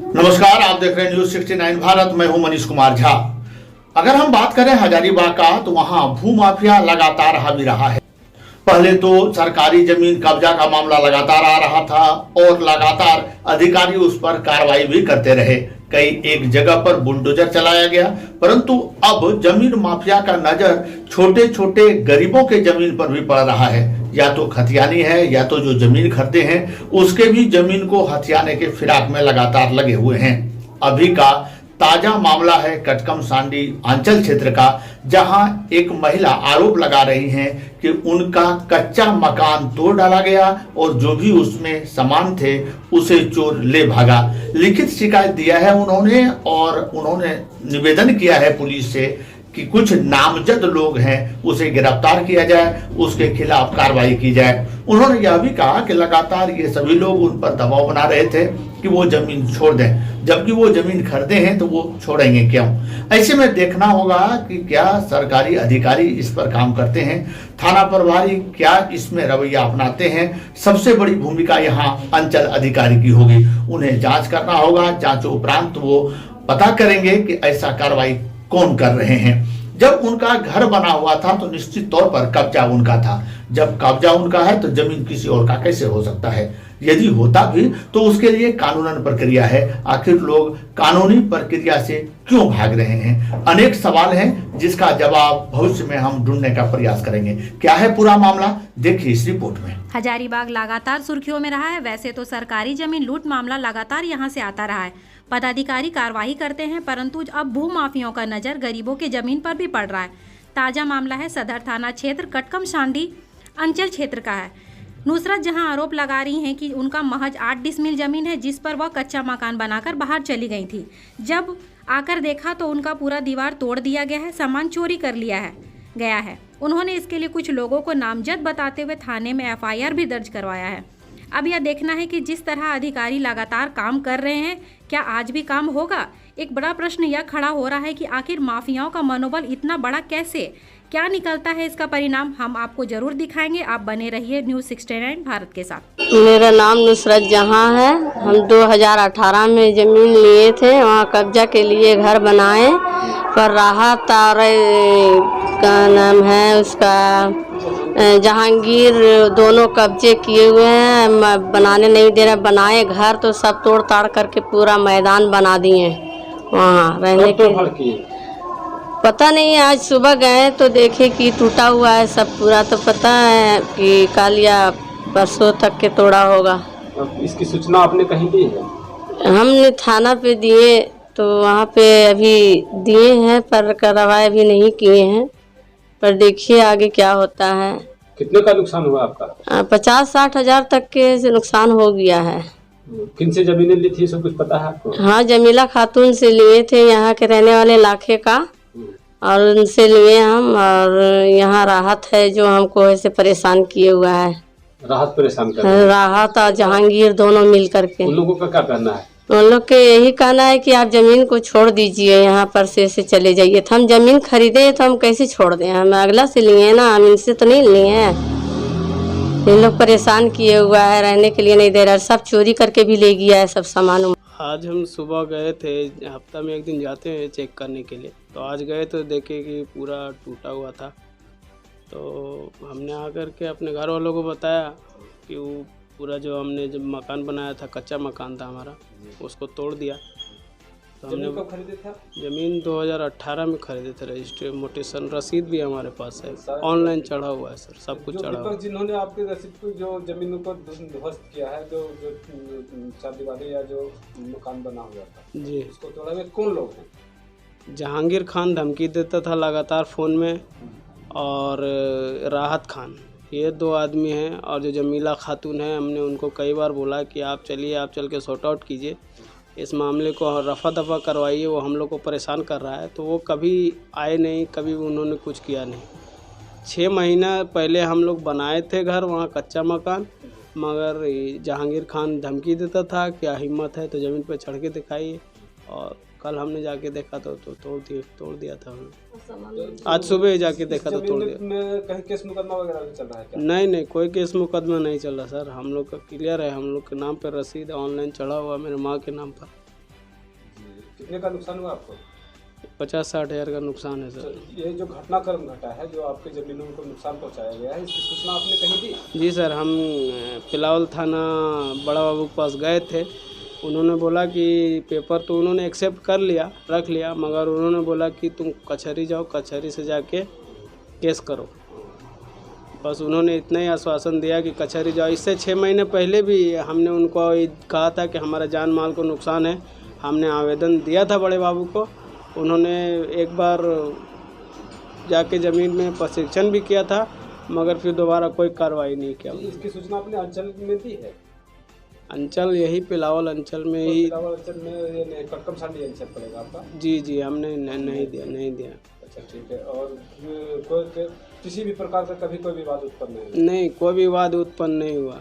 नमस्कार, आप देख रहे हैं न्यूज 69 भारत। मैं हूं मनीष कुमार झा। अगर हम बात करें हजारीबाग का, तो वहां भूमाफिया लगातार हावी रहा है। पहले तो सरकारी जमीन कब्जा का मामला लगातार आ रहा था और लगातार अधिकारी उस पर कार्रवाई भी करते रहे। कई एक जगह पर बुलडोजर चलाया गया, परंतु अब जमीन माफिया का नजर छोटे छोटे गरीबों के जमीन पर भी पड़ रहा है। या तो खतियानी है, या तो जो जमीन खरीदे हैं उसके भी जमीन को हथियाने के फिराक में लगातार लगे हुए हैं। अभी का ताजा मामला है कटकम सांडी अंचल क्षेत्र का, जहां एक महिला आरोप लगा रही हैं कि उनका कच्चा मकान तोड़ डाला गया और जो भी उसमें सामान थे उसे चोर ले भागा। लिखित शिकायत दिया है उन्होंने और उन्होंने निवेदन किया है पुलिस से कि कुछ नामजद लोग हैं उसे गिरफ्तार किया जाए, उसके खिलाफ कार्रवाई की जाए। उन्होंने यह भी कहा कि लगातार ये सभी लोग उन पर दबाव बना रहे थे कि वो जमीन छोड़ दें, जबकि वो जमीन खरीदे हैं तो वो छोड़ेंगे क्यों। ऐसे में देखना होगा कि क्या सरकारी अधिकारी इस पर काम करते हैं, थाना प्रभारी क्या इसमें रवैया अपनाते हैं। सबसे बड़ी भूमिका यहाँ अंचल अधिकारी की होगी। उन्हें जांच करना होगा, जांच उपरांत वो पता करेंगे कि ऐसा कार्रवाई कौन कर रहे हैं। जब उनका घर बना हुआ था तो निश्चित तौर पर कब्जा उनका था। जब कब्जा उनका है तो जमीन किसी और का कैसे हो सकता है। यदि होता भी तो उसके लिए कानूनन प्रक्रिया है। आखिर लोग कानूनी प्रक्रिया से क्यों भाग रहे हैं? अनेक सवाल हैं जिसका जवाब भविष्य में हम ढूंढने का प्रयास करेंगे। क्या है पूरा मामला, देखिए इस रिपोर्ट में। हजारीबाग लगातार सुर्खियों में रहा है। वैसे तो सरकारी जमीन लूट मामला लगातार यहां से आता रहा है, पदाधिकारी कार्रवाई करते हैं, परंतु अब भूमाफियों का नजर गरीबों के जमीन पर भी पड़ रहा है। ताजा मामला है सदर थाना क्षेत्र कटकम सांडी अंचल क्षेत्र का है। नुसरत जहां आरोप लगा रही हैं कि उनका महज 8 डिसमिल जमीन है, जिस पर वह कच्चा मकान बनाकर बाहर चली गई थी। जब आकर देखा तो उनका पूरा दीवार तोड़ दिया गया है, सामान चोरी कर लिया गया है। उन्होंने इसके लिए कुछ लोगों को नामजद बताते हुए थाने में FIR भी दर्ज करवाया है। अब यह देखना है कि जिस तरह अधिकारी लगातार काम कर रहे हैं, क्या आज भी काम होगा। एक बड़ा प्रश्न यह खड़ा हो रहा है कि आखिर माफियाओं का मनोबल इतना बड़ा कैसे, क्या निकलता है इसका परिणाम हम आपको जरूर दिखाएंगे। आप बने रहिए न्यूज 69 भारत के साथ। मेरा नाम नुसरत जहां है। हम 2018 में ज़मीन लिए थे, वहाँ कब्जा के लिए घर बनाए, पर राहत और का नाम है उसका जहांगीर, दोनों कब्जे किए हुए हैं, बनाने नहीं दे रहे। बनाए घर तो सब तोड़ ताड़ करके पूरा मैदान बना दिए वहाँ रहने के। पता नहीं, आज सुबह गए तो देखे कि टूटा हुआ है सब पूरा, तो पता है कि कल या परसों तक के तोड़ा होगा। इसकी सूचना आपने कहीं दी है? हमने थाना पे दिए तो वहाँ पे अभी दिए हैं, पर कार्रवाई अभी नहीं किए हैं, पर देखिए आगे क्या होता है। कितने का नुकसान हुआ आपका? 50-60 हजार तक के नुकसान हो गया है। किन से जमीनें ली थी, सब कुछ पता है आपको? हाँ, जमीला खातून से लिए थे, यहाँ के रहने वाले लाखे का, और उनसे लिए हम। और यहाँ राहत है जो हमको ऐसे परेशान किए हुआ है। राहत परेशान कर रही है? राहत और जहांगीर दोनों मिल करके। उन लोगों का क्या कहना है? उन लोग के यही कहना है कि आप जमीन को छोड़ दीजिए, यहाँ पर से चले जाइए। तो हम जमीन खरीदे तो हम कैसे छोड़ दें, हम अगला से लिए ना, हम इनसे तो नहीं लिए हैं। इन लोग परेशान किए हुआ है, रहने के लिए नहीं दे रहा, सब चोरी करके भी ले गया है सब सामान। आज हम सुबह गए थे, हफ्ता में एक दिन जाते हैं चेक करने के लिए, तो आज गए तो देखे कि पूरा टूटा हुआ था। तो हमने आकर के अपने घर वालों को बताया कि वो पूरा जो हमने जब मकान बनाया था, कच्चा मकान था हमारा, उसको तोड़ दिया। तो हमने कब खरीदे था? ज़मीन 2018 में खरीदे थे। रजिस्ट्री मोटेशन रसीद भी हमारे पास है, ऑनलाइन चढ़ा हुआ है सर, सब कुछ चढ़ा हुआ है। जिन्होंने आपके रसीद को जो जमीनों को ध्वस्त किया है, जो चारदीवारी या जो मकान बना हुआ था जी, उसको तोड़ा में कौन लोग हैं? जहांगीर खान धमकी देता था लगातार फ़ोन में, और राहत खान, ये 2 आदमी हैं। और जो जमीला खातून है, हमने उनको कई बार बोला कि आप चलिए, आप चल के सॉर्ट आउट कीजिए, इस मामले को रफ़ा दफ़ा करवाइए, वो हम लोग को परेशान कर रहा है। तो वो कभी आए नहीं, कभी उन्होंने कुछ किया नहीं। 6 महीना पहले हम लोग बनाए थे घर वहाँ कच्चा मकान, मगर जहांगीर खान धमकी देता था, क्या हिम्मत है तो ज़मीन पर चढ़ के दिखाइए। और कल हमने जाके देखा तो तोड़ दिया था हमने। आज सुबह जाके देखा तो तोड़ दिया। कहीं केस मुकदमा वगैरह भी चल रहा है क्या? नहीं, कोई केस मुकदमा नहीं चल रहा सर, हम लोग का क्लियर है। हम लोग के नाम पर रसीद ऑनलाइन चढ़ा हुआ, मेरे माँ के नाम पर। कितने का नुकसान हुआ आपको? 50-60 हज़ार का नुकसान है तो सर। ये जो घटनाक्रम घटा है, जो आपकी ज़मीनों को नुकसान पहुंचाया गया है, इसकी सूचना आपने कहीं दी? जी सर, हम पिलावल थाना बड़ा बाबू के पास गए थे। उन्होंने बोला कि पेपर तो उन्होंने एक्सेप्ट कर लिया, रख लिया, मगर उन्होंने बोला कि तुम कचहरी जाओ, कचहरी से जाके केस करो। बस उन्होंने इतना ही आश्वासन दिया कि कचहरी जाओ। इससे 6 महीने पहले भी हमने उनको कहा था कि हमारा जान माल को नुकसान है। हमने आवेदन दिया था बड़े बाबू को। उन्होंने एक बार जाके ज़मीन में प्रशिक्षण भी किया था, मगर फिर दोबारा कोई कार्रवाई नहीं किया। इसकी सूचना आपने अंचल में दी है? अंचल यही पिलावल अंचल में ही। पिलावल अंचल में ये कटकमसांडी अंचल पड़ेगा आपका? जी हमने नहीं दिया। अच्छा, ठीक है। और किसी भी प्रकार का कभी कोई विवाद उत्पन्न नहीं? नहीं, कोई विवाद उत्पन्न नहीं हुआ।